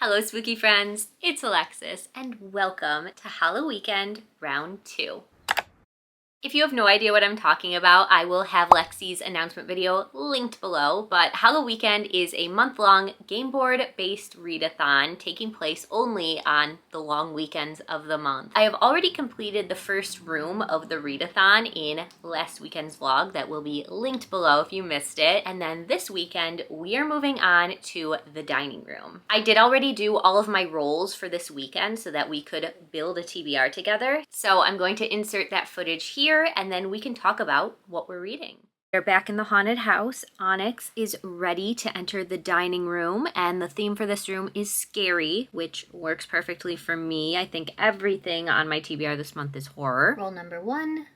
Hello spooky friends, it's Alexis and welcome to Hallow Weekend Round 2. If you have no idea what I'm talking about, I will have Lexi's announcement video linked below, but Hallow Weekend is a month-long game board-based readathon taking place only on the long weekends of the month. I have already completed the first room of the readathon in last weekend's vlog that will be linked below if you missed it, and then this weekend we are moving on to the dining room. I did already do all of my rolls for this weekend so that we could build a TBR together, so I'm going to insert that footage here and then we can talk about what we're reading. We're back in the haunted house. Onyx is ready to enter the dining room, and the theme for this room is scary, which works perfectly for me. I think everything on my TBR this month is horror. Roll number 1.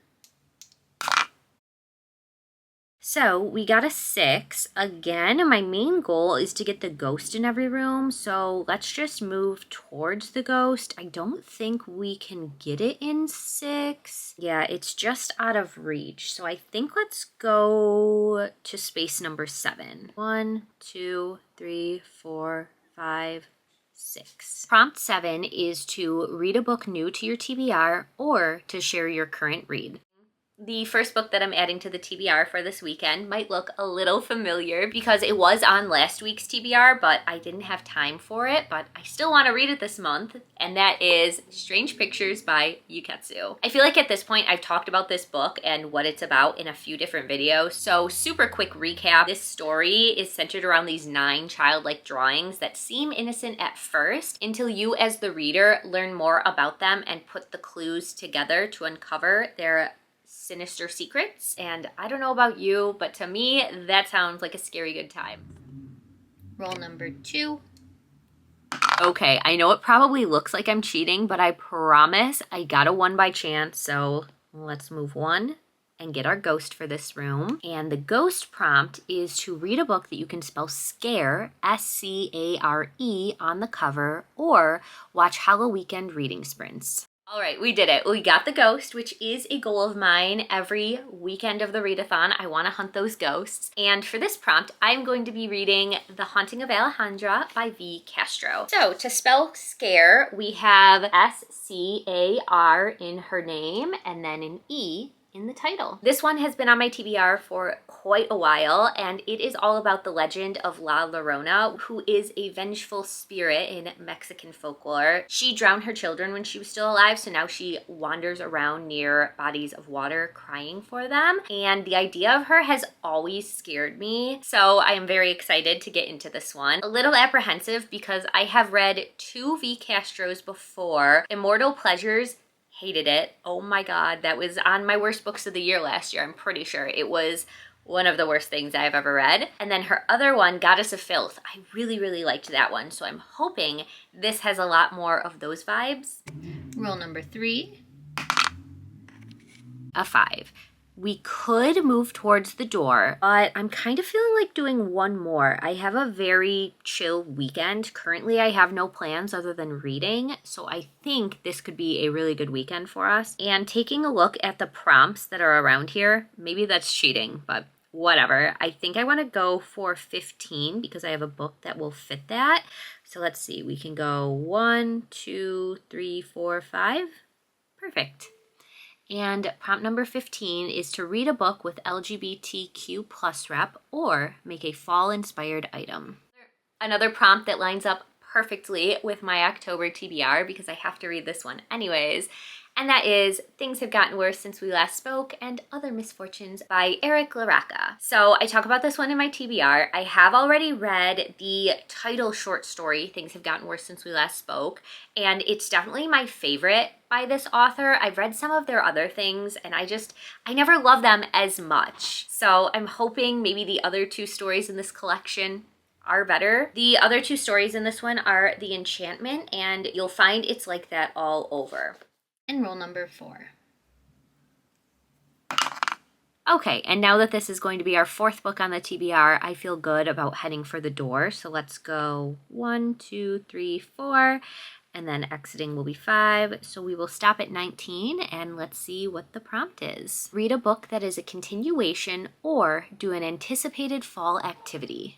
So we got a 6. Again, my main goal is to get the ghost in every room, so let's just move towards the ghost. I don't think we can get it in 6. Yeah, it's just out of reach, so I think let's go to space number 7. 1, 2, 3, 4, 5, 6. Prompt 7 is to read a book new to your TBR or to share your current read. The first book that I'm adding to the TBR for this weekend might look a little familiar because it was on last week's TBR, but I didn't have time for it, but I still want to read it this month, and that is Strange Pictures by Yuketsu. I feel like at this point I've talked about this book and what it's about in a few different videos, so super quick recap. This story is centered around these 9 childlike drawings that seem innocent at first until you as the reader learn more about them and put the clues together to uncover their sinister secrets. And I don't know about you, but to me that sounds like a scary good time. Roll number 2. Okay, I know it probably looks like I'm cheating, but I promise I got a 1 by chance, so let's move 1 and get our ghost for this room. And the ghost prompt is to read a book that you can spell scare, S-C-A-R-E, on the cover, or watch Hallow Weekend reading sprints. All right, we did it. We got the ghost, which is a goal of mine. Every weekend of the readathon, I want to hunt those ghosts. And for this prompt, I'm going to be reading The Haunting of Alejandra by V. Castro. So to spell scare, we have S-C-A-R in her name and then an E in the title. This one has been on my TBR for quite a while, and it is all about the legend of La Llorona, who is a vengeful spirit in Mexican folklore. She drowned her children when she was still alive, so now she wanders around near bodies of water crying for them, and the idea of her has always scared me, so I am very excited to get into this one. A little apprehensive because I have read 2 V. Castros before. Immortal Pleasures, hated it. Oh my god, that was on my worst books of the year last year. I'm pretty sure it was one of the worst things I've ever read. And then her other one, Goddess of Filth, I really liked that one, so I'm hoping this has a lot more of those vibes. Roll number 3. A 5. We could move towards the door, but I'm kind of feeling like doing 1 more. I have a very chill weekend. Currently, I have no plans other than reading, so I think this could be a really good weekend for us. And taking a look at the prompts that are around here, maybe that's cheating, but whatever. I think I want to go for 15 because I have a book that will fit that. So let's see, we can go 1, 2, 3, 4, 5. Perfect. And prompt number 15 is to read a book with LGBTQ plus rep or make a fall-inspired item. Another prompt that lines up perfectly with my October TBR because I have to read this one anyways, and that is Things Have Gotten Worse Since We Last Spoke and Other Misfortunes by Eric Laraca. So I talk about this one in my TBR. I have already read the title short story, Things Have Gotten Worse Since We Last Spoke, and it's definitely my favorite by this author. I've read some of their other things and I never love them as much. So I'm hoping maybe the other 2 stories in this collection are better. The other 2 stories in this one are The Enchantment, and you'll find it's like that all over. And roll number 4. Okay, and now that this is going to be our 4th book on the TBR, I feel good about heading for the door. So let's go 1, 2, 3, 4, and then exiting will be 5. So we will stop at 19 and let's see what the prompt is. Read a book that is a continuation or do an anticipated fall activity.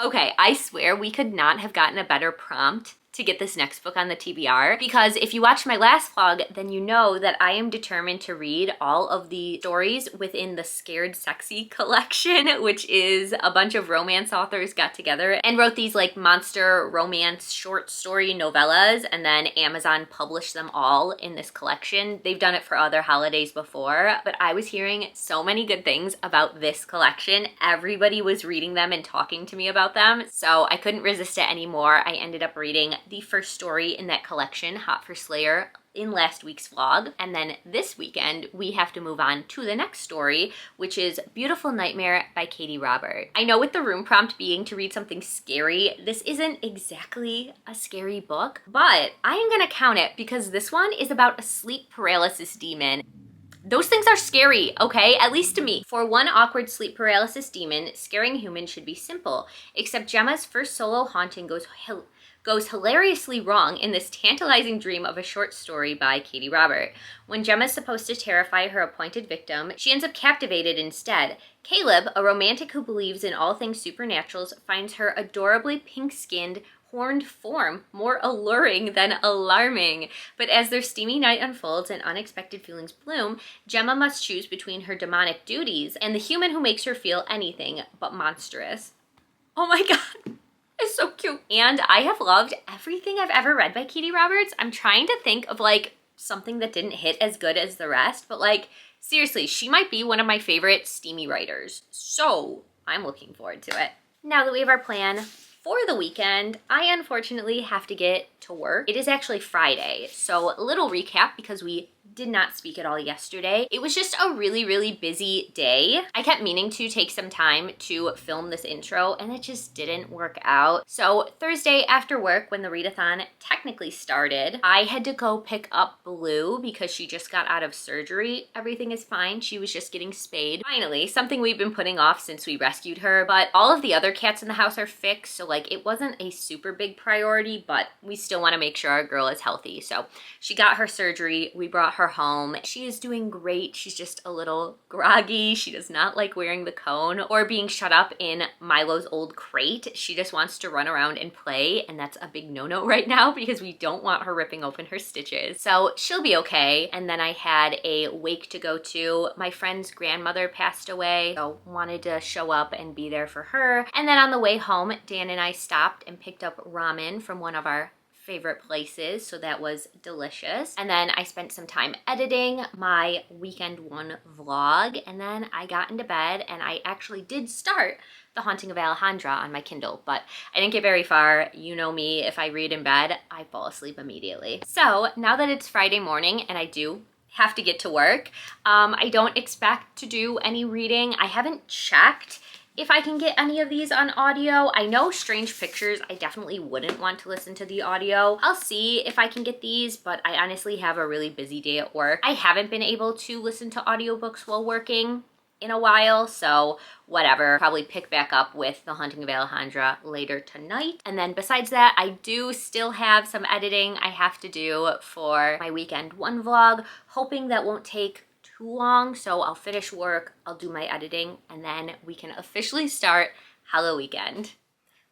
Okay, I swear we could not have gotten a better prompt to get this next book on the TBR, because if you watched my last vlog, then you know that I am determined to read all of the stories within the Scared Sexy collection, which is a bunch of romance authors got together and wrote these like monster romance short story novellas, and then Amazon published them all in this collection. They've done it for other holidays before, but I was hearing so many good things about this collection. Everybody was reading them and talking to me about them, so I couldn't resist it anymore. I ended up reading the first story in that collection, Hot for Slayer, in last week's vlog. And then this weekend, we have to move on to the next story, which is Beautiful Nightmare by Katie Robert. I know with the room prompt being to read something scary, this isn't exactly a scary book, but I am gonna count it because this one is about a sleep paralysis demon. Those things are scary, okay? At least to me. For one awkward sleep paralysis demon, scaring humans should be simple, except Gemma's first solo haunting goes hilariously wrong in this tantalizing dream of a short story by Katie Robert. When Gemma's supposed to terrify her appointed victim, she ends up captivated instead. Caleb, a romantic who believes in all things supernaturals, finds her adorably pink-skinned, horned form more alluring than alarming. But as their steamy night unfolds and unexpected feelings bloom, Gemma must choose between her demonic duties and the human who makes her feel anything but monstrous. Oh my god. It's so cute. And I have loved everything I've ever read by Katie Roberts. I'm trying to think of like something that didn't hit as good as the rest, but like seriously, she might be one of my favorite steamy writers. So I'm looking forward to it. Now that we have our plan for the weekend, I unfortunately have to get to work. It is actually Friday, so a little recap because we did not speak at all yesterday. It was just a really, really busy day. I kept meaning to take some time to film this intro and it just didn't work out. So Thursday after work, when the readathon technically started, I had to go pick up Blue because she just got out of surgery. Everything is fine. She was just getting spayed. Finally, something we've been putting off since we rescued her, but all of the other cats in the house are fixed, so like it wasn't a super big priority, but we still want to make sure our girl is healthy. So she got her surgery. We brought her home. She is doing great. She's just a little groggy. She does not like wearing the cone or being shut up in Milo's old crate. She just wants to run around and play, and that's a big no-no right now because we don't want her ripping open her stitches. So she'll be okay. And then I had a wake to go to. My friend's grandmother passed away, so wanted to show up and be there for her. And then on the way home, Dan and I stopped and picked up ramen from one of our favorite places, so that was delicious. And then I spent some time editing my weekend one vlog, and then I got into bed and I actually did start The Haunting of Alejandra on my Kindle, but I didn't get very far. You know me, if I read in bed, I fall asleep immediately. So now that it's Friday morning and I do have to get to work, I don't expect to do any reading. I haven't checked if I can get any of these on audio. I know Strange Pictures, I definitely wouldn't want to listen to the audio. I'll see if I can get these, but I honestly have a really busy day at work. I haven't been able to listen to audiobooks while working in a while, so whatever. Probably pick back up with The Haunting of Alejandra later tonight. And then besides that, I do still have some editing I have to do for my weekend one vlog, hoping that won't take too long. So I'll finish work, I'll do my editing, and then we can officially start HALLOWEEKEND.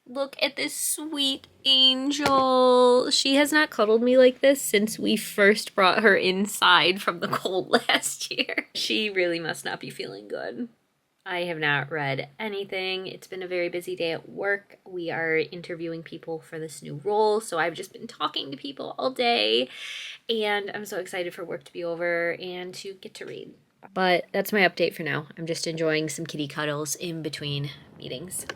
Look at this sweet angel. She has not cuddled me like this since we first brought her inside from the cold last year. She really must not be feeling good. I have not read anything. It's been a very busy day at work. We are interviewing people for this new role, so I've just been talking to people all day, and I'm so excited for work to be over and to get to read. But that's my update for now. I'm just enjoying some kitty cuddles in between meetings.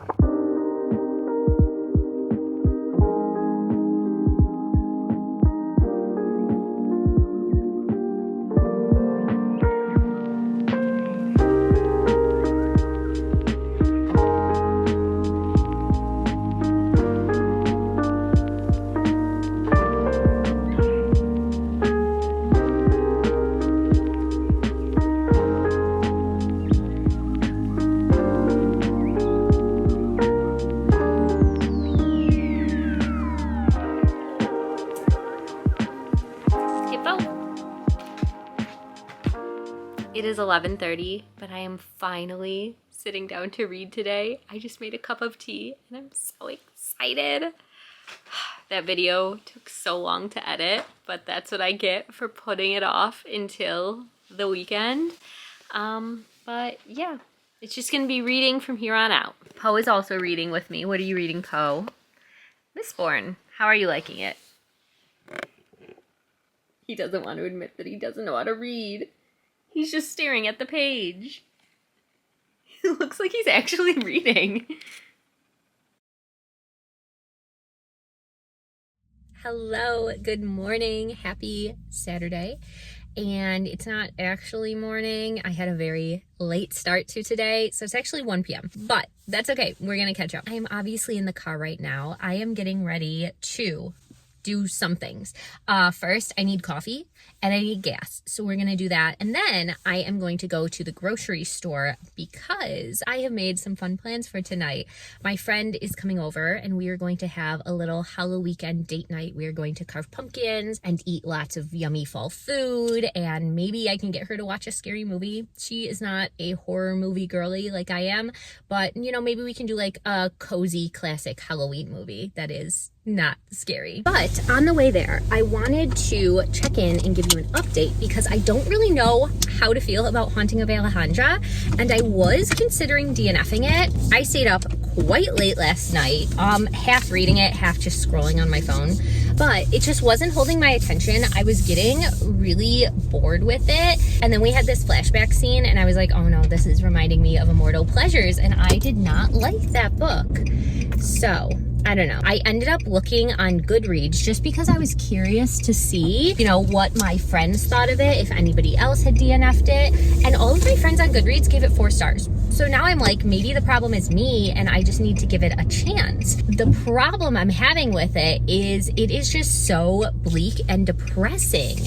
It is 11:30, but I am finally sitting down to read today. I just made a cup of tea and I'm so excited. That video took so long to edit, but that's what I get for putting it off until the weekend. But yeah, it's just gonna be reading from here on out. Poe is also reading with me. What are you reading, Poe? Mistborn. How are you liking it? He doesn't want to admit that he doesn't know how to read. He's just staring at the page. It looks like he's actually reading. Hello, good morning, happy Saturday. And it's not actually morning. I had a very late start to today, so it's actually 1 p.m. But that's okay, we're gonna catch up. I am obviously in the car right now. I am getting ready to do some things. First, I need coffee and I need gas. So we're gonna do that. And then I am going to go to the grocery store because I have made some fun plans for tonight. My friend is coming over and we are going to have a little Halloween date night. We are going to carve pumpkins and eat lots of yummy fall food. And maybe I can get her to watch a scary movie. She is not a horror movie girly like I am, but you know, maybe we can do like a cozy classic Halloween movie that is not scary. But on the way there, I wanted to check in and give you an update because I don't really know how to feel about Haunting of Alejandra, and I was considering DNFing it. I stayed up quite late last night, half reading it, half just scrolling on my phone, but it just wasn't holding my attention. I was getting really bored with it, and then we had this flashback scene, and I was like, oh no, this is reminding me of Immortal Pleasures, and I did not like that book. So I don't know. I ended up looking on Goodreads just because I was curious to see, you know, what my friends thought of it, if anybody else had DNF'd it. And all of my friends on Goodreads gave it 4 stars. So now I'm like, maybe the problem is me and I just need to give it a chance. The problem I'm having with it is just so bleak and depressing.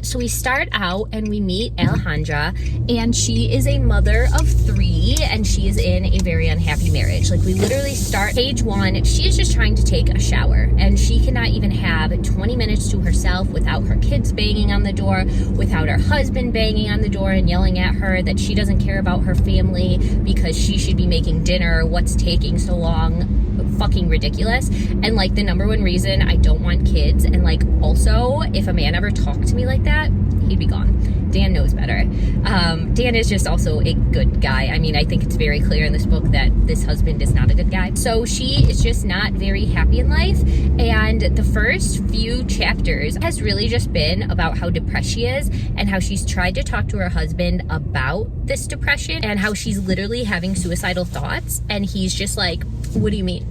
So we start out and we meet Alejandra, and she is a mother of 3 and she is in a very unhappy marriage. Like, we literally start page 1, she is just trying to take a shower and she cannot even have 20 minutes to herself without her kids banging on the door, without her husband banging on the door and yelling at her that she doesn't care about her family because she should be making dinner. What's taking so long? Fucking ridiculous. And like, the number 1 reason I don't want kids, and like, also, if a man ever talked to me like that, he'd be gone. Dan knows better. Dan is just also a good guy. I mean, I think it's very clear in this book that this husband is not a good guy. So she is just not very happy in life. And the first few chapters has really just been about how depressed she is and how she's tried to talk to her husband about this depression and how she's literally having suicidal thoughts. And he's just like, what do you mean?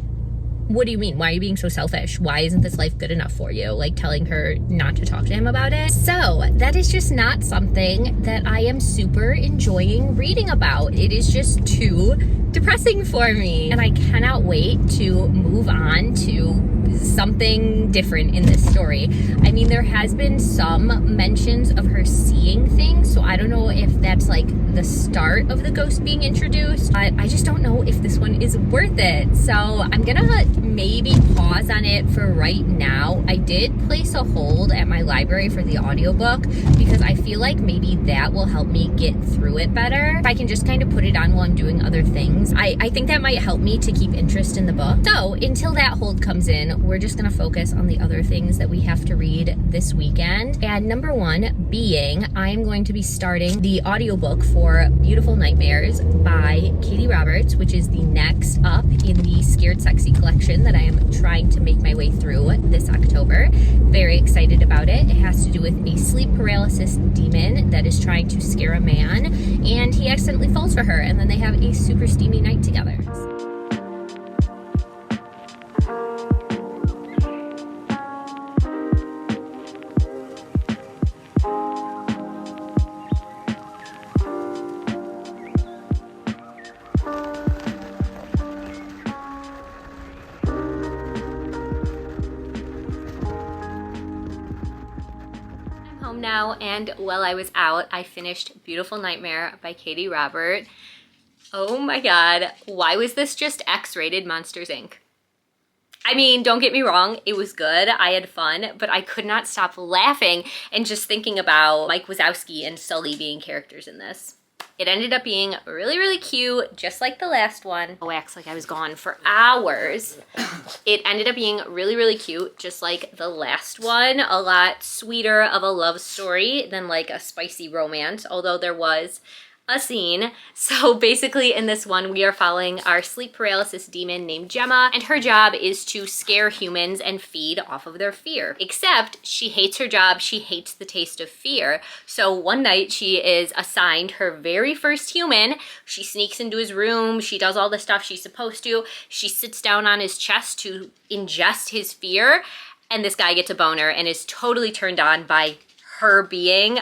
What do you mean? Why are you being so selfish? Why isn't this life good enough for you? Like, telling her not to talk to him about it. So that is just not something that I am super enjoying reading about. It is just too depressing for me. And I cannot wait to move on to something different in this story. I mean, there has been some mentions of her seeing things, so I don't know if that's like the start of the ghost being introduced, but I just don't know if this one is worth it. So I'm gonna maybe pause on it for right now. I did place a hold at my library for the audiobook because I feel like maybe that will help me get through it better. If I can just kind of put it on while I'm doing other things, I think that might help me to keep interest in the book. So until that hold comes in, we're just gonna focus on the other things that we have to read this weekend. And number 1 being, I'm going to be starting the audiobook for Beautiful Nightmares by Katie Roberts, which is the next up in the Scared Sexy collection that I am trying to make my way through this October. Very excited about it. It has to do with a sleep paralysis demon that is trying to scare a man, and he accidentally falls for her, and then they have a super steamy night together. Now, and while I was out, I finished Beautiful Nightmare by Katie Robert. Oh my god, why was this just X-rated Monsters, Inc? I mean, don't get me wrong, it was good, I had fun, but I could not stop laughing and just thinking about Mike Wazowski and Sully being characters in this. It ended up being really, really cute, just like the last one. Oh, acts like I was gone for hours. It ended up being really, really cute, just like the last one. A lot sweeter of a love story than like a spicy romance, although there was a scene. So basically in this one, we are following our sleep paralysis demon named Gemma, and her job is to scare humans and feed off of their fear. Except she hates her job, she hates the taste of fear. So one night she is assigned her very first human. She sneaks into his room, she does all the stuff she's supposed to. She sits down on his chest to ingest his fear, and this guy gets a boner and is totally turned on by her being.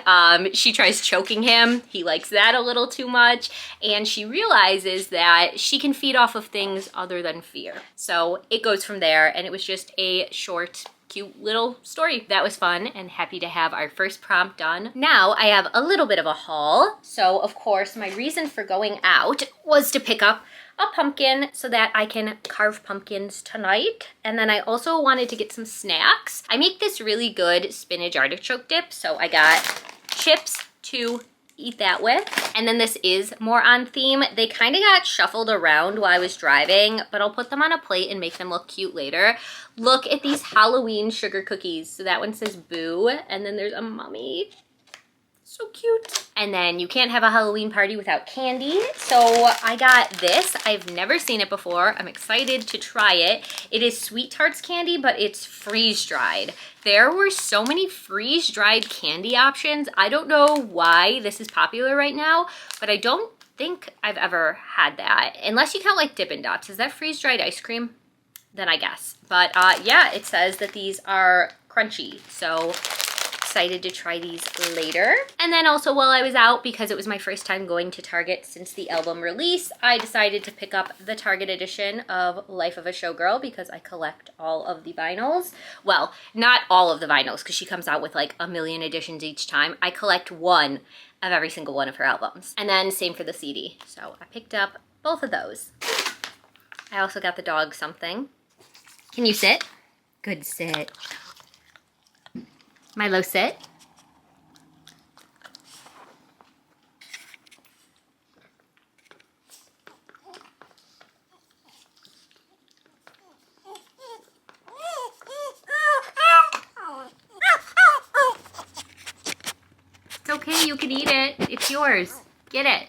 She tries choking him. He likes that a little too much. And she realizes that she can feed off of things other than fear. So it goes from there, and it was just a short, cute little story. That was fun, and happy to have our first prompt done. Now I have a little bit of a haul. So of course my reason for going out was to pick up a pumpkin so that I can carve pumpkins tonight. And then I also wanted to get some snacks. I make this really good spinach artichoke dip, so I got chips to eat that with. And then this is more on theme. They kind of got shuffled around while I was driving, but I'll put them on a plate and make them look cute later. Look at these Halloween sugar cookies. So that one says boo, and then there's a mummy. So cute. And then you can't have a Halloween party without candy. So I got this. I've never seen it before. I'm excited to try it. It is Sweet Tarts candy, but it's freeze-dried. There were so many freeze-dried candy options. I don't know why this is popular right now, but I don't think I've ever had that. Unless you count like Dippin' Dots. Is that freeze-dried ice cream? Then I guess. But yeah, it says that these are crunchy. So excited to try these later. And then also while I was out, because it was my first time going to Target since the album release, I decided to pick up the Target edition of Life of a Showgirl because I collect all of the vinyls. Well, not all of the vinyls because she comes out with like a million editions each time. I collect one of every single one of her albums. And then same for the CD. So I picked up both of those. I also got the dog something. Can you sit? Good sit. Milo, sit. It's okay, you can eat it. It's yours. Get it.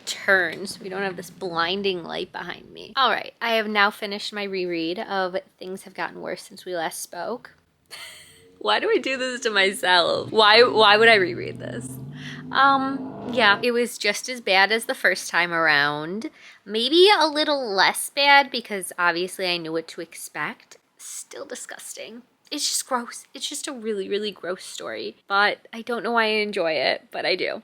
Turn so we don't have this blinding light behind me. All right, I have now finished my reread of Things Have Gotten Worse Since We Last Spoke. Why do I do this to myself? Why would I reread this? Yeah, it was just as bad as the first time around. Maybe a little less bad because obviously I knew what to expect. Still disgusting. It's just gross. It's just a really, really gross story. But I don't know why I enjoy it, but I do.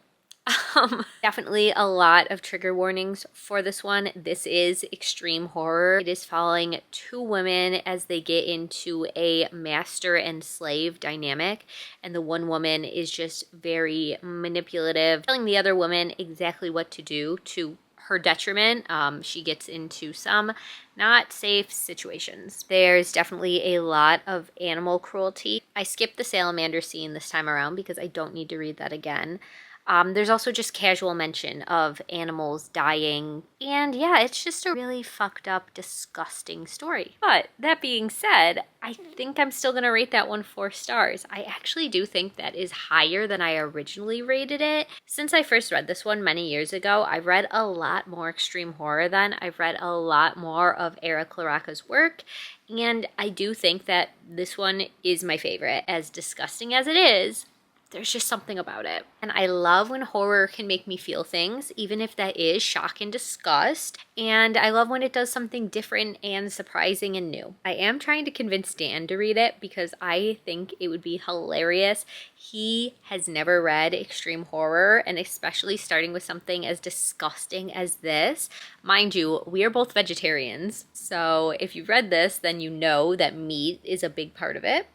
Definitely a lot of trigger warnings for this one. This is extreme horror. It is following two women as they get into a master and slave dynamic, and the one woman is just very manipulative, telling the other woman exactly what to do to her detriment. She gets into some not safe situations. There's definitely a lot of animal cruelty. I skipped the salamander scene this time around because I don't need to read that again. There's also just casual mention of animals dying. And yeah, it's just a really fucked up, disgusting story. But that being said, I think I'm still going to rate that one 4 stars. I actually do think that is higher than I originally rated it. Since I first read this one many years ago, I've read a lot more extreme horror then. I've read a lot more of Eric Laraka's work. And I do think that this one is my favorite. As disgusting as it is, there's just something about it. And I love when horror can make me feel things, even if that is shock and disgust. And I love when it does something different and surprising and new. I am trying to convince Dan to read it because I think it would be hilarious. He has never read extreme horror, and especially starting with something as disgusting as this. Mind you, we are both vegetarians. So if you've read this, then you know that meat is a big part of it.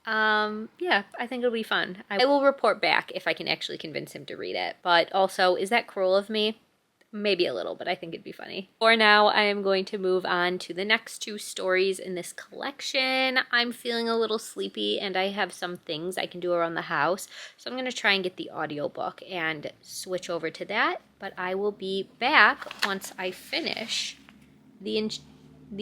Yeah, I think it'll be fun. I will report back if I can actually convince him to read it. But also, is that cruel of me? Maybe a little, but I think it'd be funny. For now, I am going to move on to the next 2 stories in this collection. I'm feeling a little sleepy and I have some things I can do around the house. So I'm going to try and get the audiobook and switch over to that. But I will be back once I finish the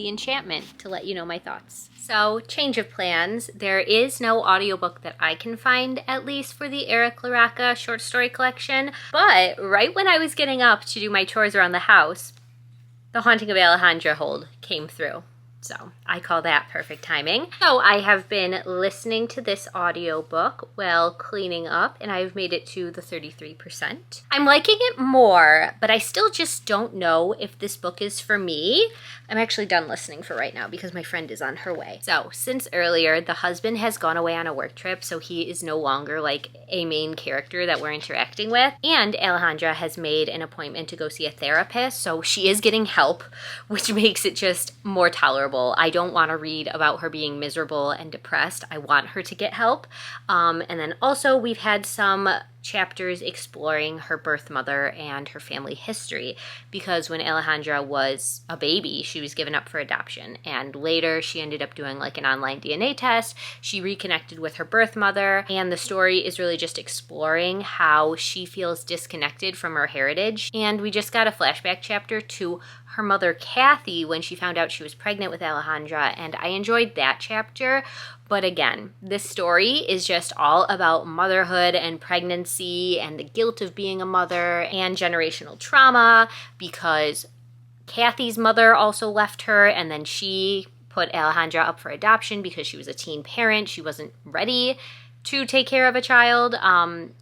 enchantment to let you know my thoughts. So, change of plans. There is no audiobook that I can find, at least for the Eric Laraka short story collection. But right when I was getting up to do my chores around the house, The Haunting of Alejandra hold came through. So I call that perfect timing. So I have been listening to this audiobook while cleaning up, and I've made it to the 33%. I'm liking it more, but I still just don't know if this book is for me. I'm actually done listening for right now because my friend is on her way. So since earlier, the husband has gone away on a work trip, so he is no longer like a main character that we're interacting with. And Alejandra has made an appointment to go see a therapist, so she is getting help, which makes it just more tolerable. I don't want to read about her being miserable and depressed. I want her to get help. And then also we've had some chapters exploring her birth mother and her family history, because when Alejandra was a baby, she was given up for adoption, and later she ended up doing like an online DNA test. She reconnected with her birth mother, and the story is really just exploring how she feels disconnected from her heritage. And we just got a flashback chapter to her mother Kathy when she found out she was pregnant with Alejandra, and I enjoyed that chapter. But again, this story is just all about motherhood and pregnancy and the guilt of being a mother and generational trauma, because Kathy's mother also left her, and then she put Alejandra up for adoption because she was a teen parent. She wasn't ready to take care of a child.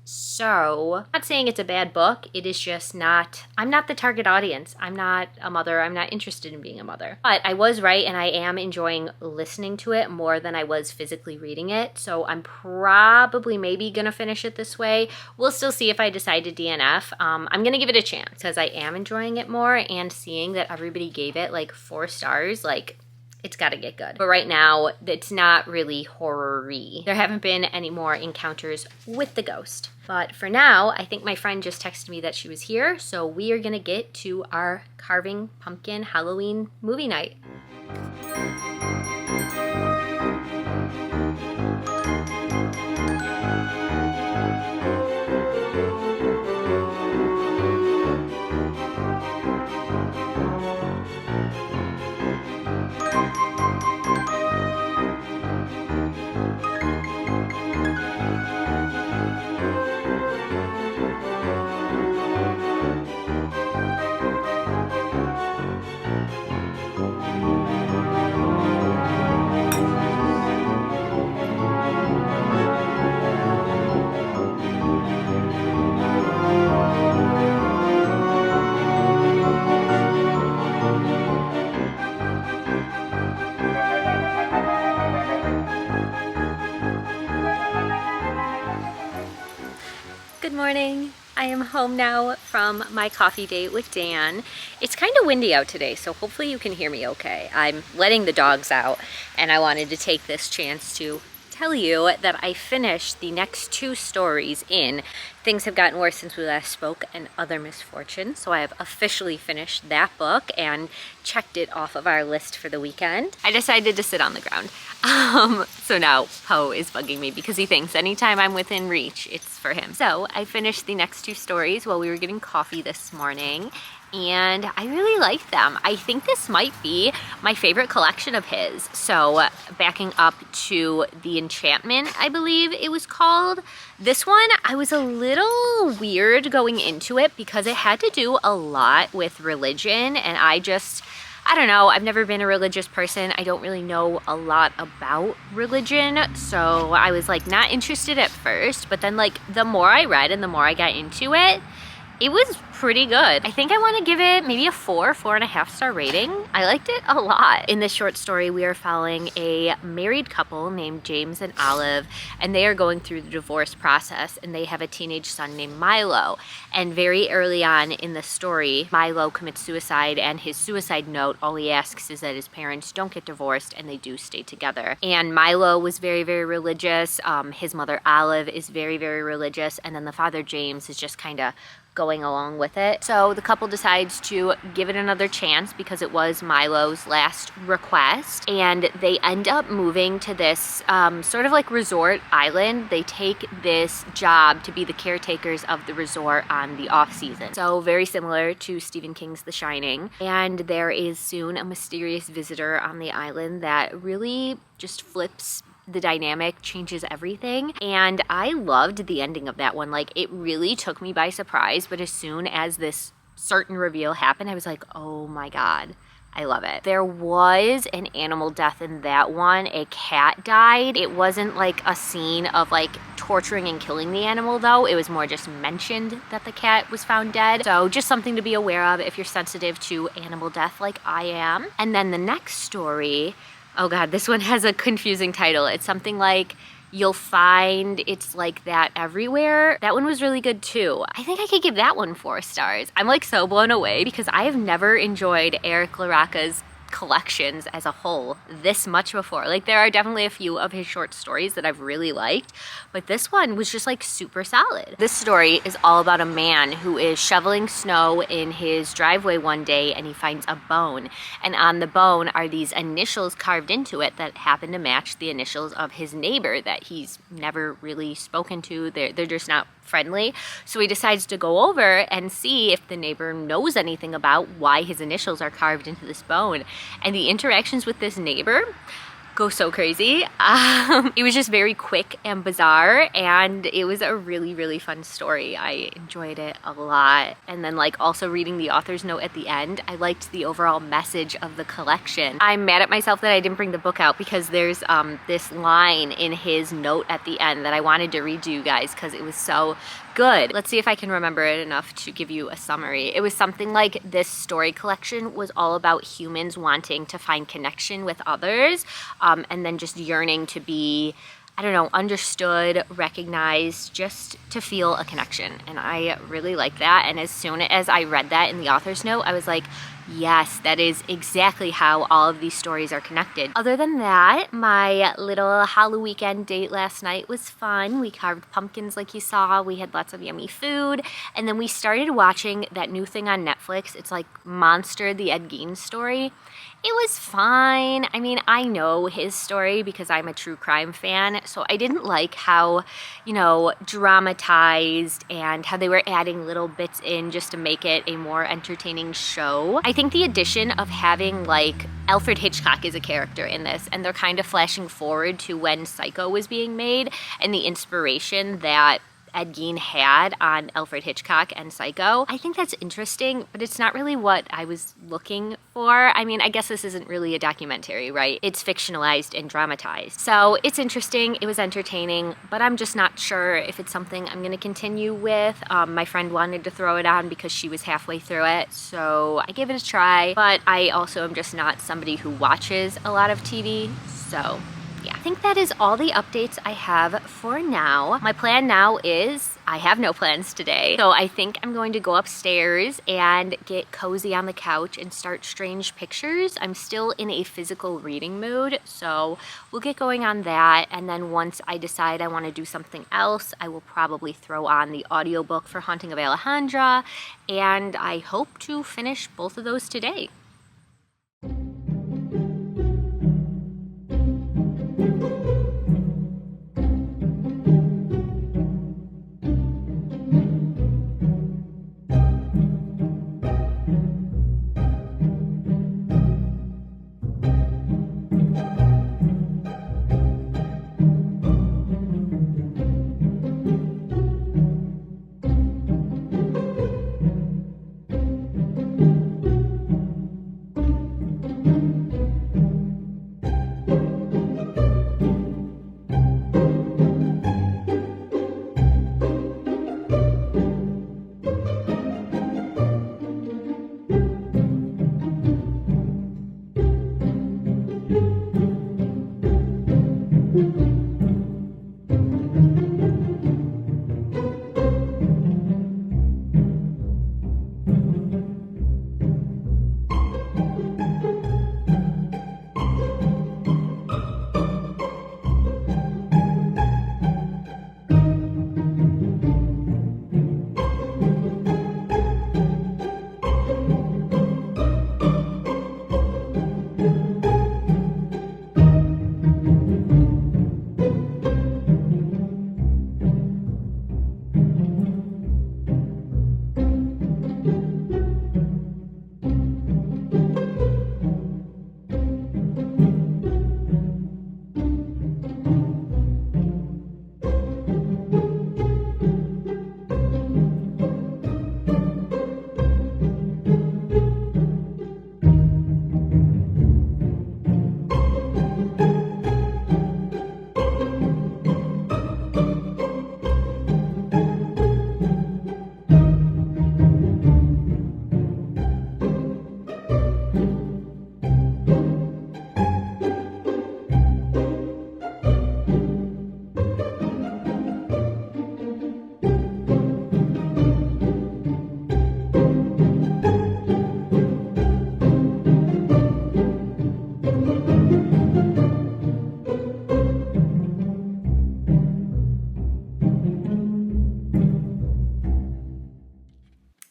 So I'm not saying it's a bad book. It is just not, I'm not the target audience. I'm not a mother. I'm not interested in being a mother. But I was right, and I am enjoying listening to it more than I was physically reading it. So I'm probably maybe gonna finish it this way. We'll still see if I decide to DNF. I'm gonna give it a chance because I am enjoying it more, and seeing that everybody gave it like 4 stars, like, it's got to get good. But right now, it's not really horror-y. There haven't been any more encounters with the ghost. But for now, I think my friend just texted me that she was here, so we are going to get to our carving pumpkin Halloween movie night. Good morning. I am home now from my coffee date with Dan. It's kind of windy out today, so hopefully you can hear me okay. I'm letting the dogs out, and I wanted to take this chance to tell you that I finished the next 2 stories in Things Have Gotten Worse Since We Last Spoke and Other Misfortunes. So I have officially finished that book and checked it off of our list for the weekend. I decided to sit on the ground. So now Poe is bugging me because he thinks anytime I'm within reach, it's for him. So I finished the next 2 stories while we were getting coffee this morning, and I really like them. I think this might be my favorite collection of his. So backing up to The Enchantment, I believe it was called. This one, I was a little weird going into it because it had to do a lot with religion, and I don't know, I've never been a religious person. I don't really know a lot about religion, so I was like not interested at first, but then like the more I read and the more I got into it, it was pretty good. I think I want to give it maybe a 4.5 star rating. I liked it a lot. In this short story, we are following a married couple named James and Olive, and they are going through the divorce process, and they have a teenage son named Milo. And very early on in the story, Milo commits suicide, and his suicide note, all he asks is that his parents don't get divorced and they do stay together. And Milo was very, very religious. His mother Olive is very, very religious, and then the father James is just kind of going along with it. So the couple decides to give it another chance because it was Milo's last request, and they end up moving to this sort of like resort island. They take this job to be the caretakers of the resort on the off season. So very similar to Stephen King's The Shining. And there is soon a mysterious visitor on the island that really just flips the dynamic, changes everything. And I loved the ending of that one. Like, it really took me by surprise, but as soon as this certain reveal happened, I was like, oh my God, I love it. There was an animal death in that one. A cat died. It wasn't like a scene of like torturing and killing the animal though. It was more just mentioned that the cat was found dead. So just something to be aware of if you're sensitive to animal death like I am. And then the next story, oh God, this one has a confusing title. It's something like You'll Find It's Like That Everywhere. That one was really good too. I think I could give that one 4 stars. I'm like so blown away because I have never enjoyed Eric LaRocca's collections as a whole this much before. Like, there are definitely a few of his short stories that I've really liked, but this one was just like super solid. This story is all about a man who is shoveling snow in his driveway one day, and he finds a bone, and on the bone are these initials carved into it that happen to match the initials of his neighbor that he's never really spoken to. They're just not friendly. So he decides to go over and see if the neighbor knows anything about why his initials are carved into this bone. And the interactions with this neighbor go so crazy. It was just very quick and bizarre, and it was a really, really fun story. I enjoyed it a lot. And then like also reading the author's note at the end, I liked the overall message of the collection. I'm mad at myself that I didn't bring the book out because there's this line in his note at the end that I wanted to read to you guys because it was so good. Let's see if I can remember it enough to give you a summary. It was something like, this story collection was all about humans wanting to find connection with others, and then just yearning to be, I don't know, understood, recognized, just to feel a connection. And I really like that. And as soon as I read that in the author's note, I was like, yes, that is exactly how all of these stories are connected. Other than that, my little Halloween weekend date last night was fun. We carved pumpkins like you saw. We had lots of yummy food. And then we started watching that new thing on Netflix. It's like Monster, the Ed Gein story. It was fine. I mean, I know his story because I'm a true crime fan, so I didn't like how, you know, dramatized and how they were adding little bits in just to make it a more entertaining show. I think the addition of having like Alfred Hitchcock is a character in this, and they're kind of flashing forward to when Psycho was being made and the inspiration that Ed Gein had on Alfred Hitchcock and Psycho. I think that's interesting, but it's not really what I was looking for. I mean, I guess this isn't really a documentary, right? It's fictionalized and dramatized. So it's interesting, it was entertaining, but I'm just not sure if it's something I'm gonna continue with. My friend wanted to throw it on because she was halfway through it, so I gave it a try, but I also am just not somebody who watches a lot of TV, so yeah, I think that is all the updates I have for now. My plan now is I have no plans today. So I think I'm going to go upstairs and get cozy on the couch and start Strange Pictures. I'm still in a physical reading mood, so we'll get going on that. And then once I decide I want to do something else, I will probably throw on the audiobook for Haunting of Alejandra. And I hope to finish both of those today.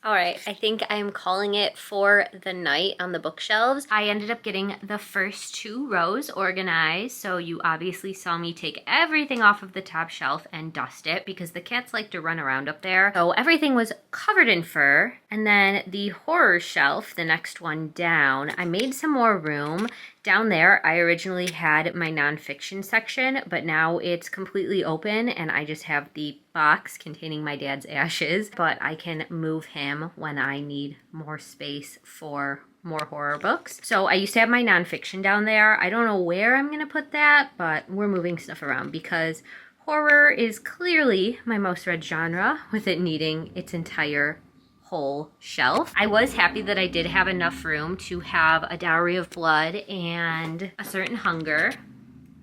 All right, I think I'm calling it for the night on the bookshelves. I ended up getting the first 2 rows organized, so you obviously saw me take everything off of the top shelf and dust it because the cats like to run around up there. So everything was covered in fur. And then the horror shelf, the next one down, I made some more room. Down there, I originally had my nonfiction section, but now it's completely open and I just have the box containing my dad's ashes, but I can move him when I need more space for more horror books. So I used to have my nonfiction down there. I don't know where I'm gonna put that, but we're moving stuff around because horror is clearly my most read genre, with it needing its entire whole shelf. I was happy that I did have enough room to have A Dowry of Blood and A Certain Hunger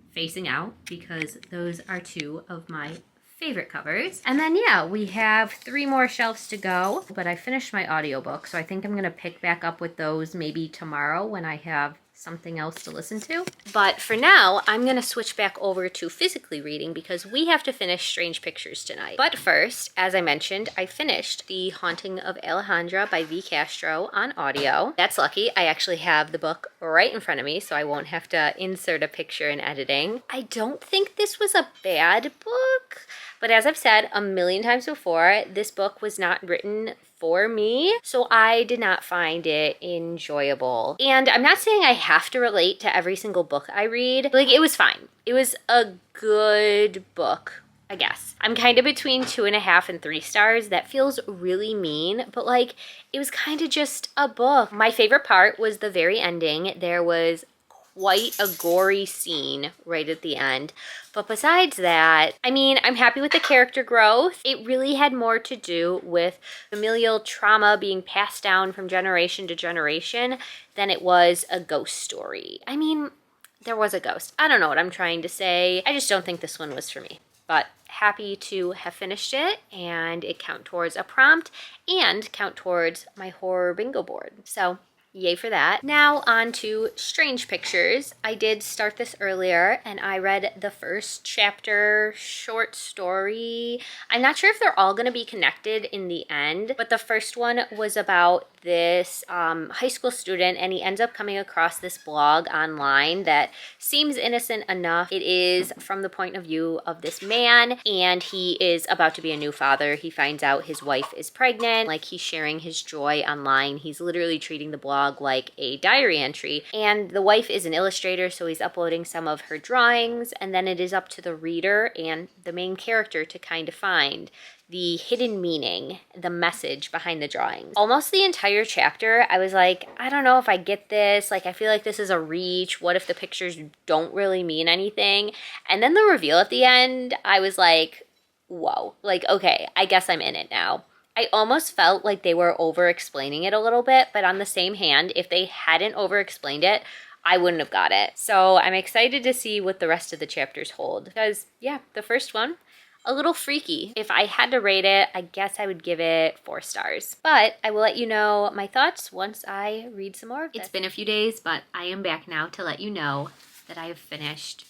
facing out because those are 2 of my favorite covers. And then yeah, we have 3 more shelves to go, but I finished my audiobook, so I think I'm gonna pick back up with those maybe tomorrow when I have something else to listen to. But for now, I'm gonna switch back over to physically reading because we have to finish Strange Pictures tonight. But first, as I mentioned, I finished The Haunting of Alejandra by V. Castro on audio. That's lucky. I actually have the book right in front of me, so I won't have to insert a picture in editing. I don't think this was a bad book, but as I've said a million times before, this book was not written for me, so I did not find it enjoyable. And I'm not saying I have to relate to every single book I read. Like, it was fine. It was a good book, I guess. I'm kind of between 2.5 and 3 stars. That feels really mean, but like, it was kind of just a book. My favorite part was the very ending. There was quite a gory scene right at the end. But besides that, I mean, I'm happy with the character growth. It really had more to do with familial trauma being passed down from generation to generation than it was a ghost story. I mean, there was a ghost. I don't know what I'm trying to say. I just don't think this one was for me. But happy to have finished it, and it count towards a prompt and count towards my horror bingo board. So yay for that. Now on to Strange Pictures. I did start this earlier and I read the first chapter short story. I'm not sure if they're all going to be connected in the end, but the first one was about this high school student, and he ends up coming across this blog online that seems innocent enough. It is from the point of view of this man, and he is about to be a new father. He finds out his wife is pregnant. Like, he's sharing his joy online. He's literally treating the blog like a diary entry, and the wife is an illustrator, so he's uploading some of her drawings, and then it is up to the reader and the main character to kind of find the hidden meaning, the message behind the drawings. Almost the entire chapter, I was like, I don't know if I get this. Like, I feel like this is a reach. What if the pictures don't really mean anything? And then the reveal at the end, I was like, whoa. Like, okay, I guess I'm in it now. I almost felt like they were over-explaining it a little bit, but on the same hand, if they hadn't over-explained it, I wouldn't have got it. So I'm excited to see what the rest of the chapters hold. Because, yeah, the first one, a little freaky. If I had to rate it, I guess I would give it 4 stars. But I will let you know my thoughts once I read some more of this. It's been a few days, but I am back now to let you know that I have finished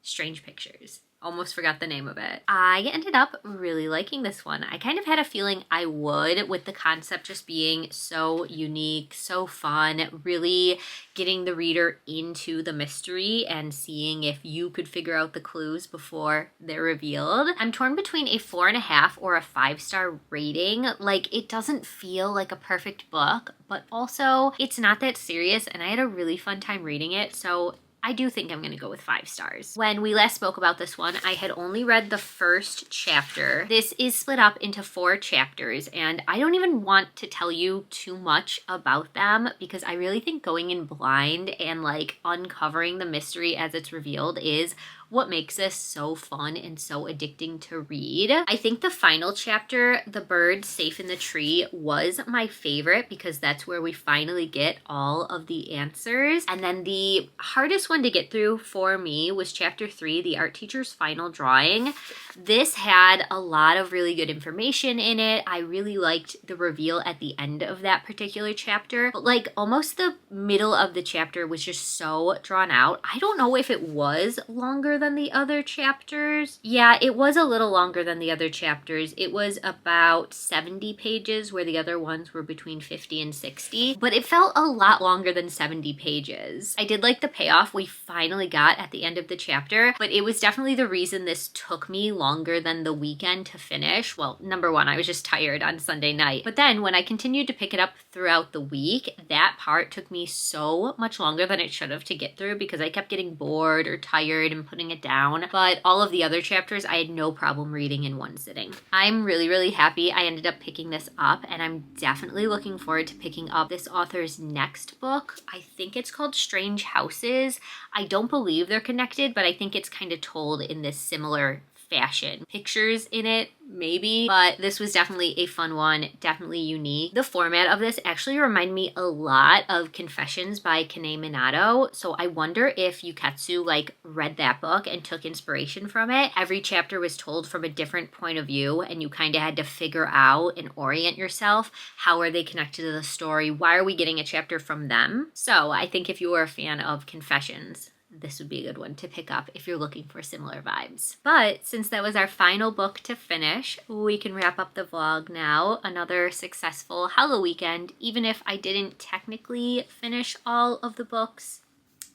Strange Pictures. Almost forgot the name of it. I ended up really liking this one. I kind of had a feeling I would, with the concept just being so unique, so fun, really getting the reader into the mystery and seeing if you could figure out the clues before they're revealed. I'm torn between a 4.5 or a 5-star rating. Like, it doesn't feel like a perfect book, but also it's not that serious, and I had a really fun time reading it, so I do think I'm going to go with 5 stars. When we last spoke about this one, I had only read the first chapter. This is split up into 4 chapters, and I don't even want to tell you too much about them because I really think going in blind and like uncovering the mystery as it's revealed is what makes this so fun and so addicting to read. I think the final chapter, The Bird Safe in the Tree, was my favorite because that's where we finally get all of the answers. And then the hardest one to get through for me was chapter 3, The Art Teacher's Final Drawing. This had a lot of really good information in it. I really liked the reveal at the end of that particular chapter, but like almost the middle of the chapter was just so drawn out. I don't know if it was longer than the other chapters. Yeah, it was a little longer than the other chapters. It was about 70 pages where the other ones were between 50 and 60, but it felt a lot longer than 70 pages. I did like the payoff we finally got at the end of the chapter, but it was definitely the reason this took me longer than the weekend to finish. Well, number one, I was just tired on Sunday night, but then when I continued to pick it up throughout the week, that part took me so much longer than it should have to get through because I kept getting bored or tired and putting it down. But all of the other chapters I had no problem reading in one sitting. I'm really, really happy I ended up picking this up, and I'm definitely looking forward to picking up this author's next book. I think it's called Strange Houses. I don't believe they're connected, but I think it's kind of told in this similar fashion. Pictures in it, maybe, but this was definitely a fun one, definitely unique. The format of this actually reminded me a lot of Confessions by Kane Minato, so I wonder if Yuketsu like read that book and took inspiration from it. Every chapter was told from a different point of view, and you kind of had to figure out and orient yourself. How are they connected to the story? Why are we getting a chapter from them? So I think if you were a fan of Confessions, this would be a good one to pick up if you're looking for similar vibes. But since that was our final book to finish, we can wrap up the vlog now. Another successful Halloween weekend, even if I didn't technically finish all of the books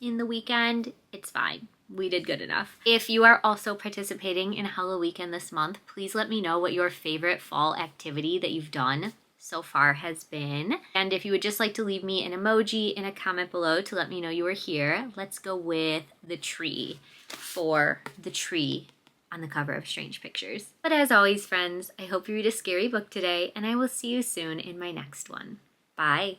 in the weekend, it's fine. We did good enough. If you are also participating in Halloween weekend this month, please let me know what your favorite fall activity that you've done so far has been. And if you would just like to leave me an emoji in a comment below to let me know you were here, let's go with the tree for the tree on the cover of Strange Pictures. But as always, friends, I hope you read a scary book today, and I will see you soon in my next one. Bye.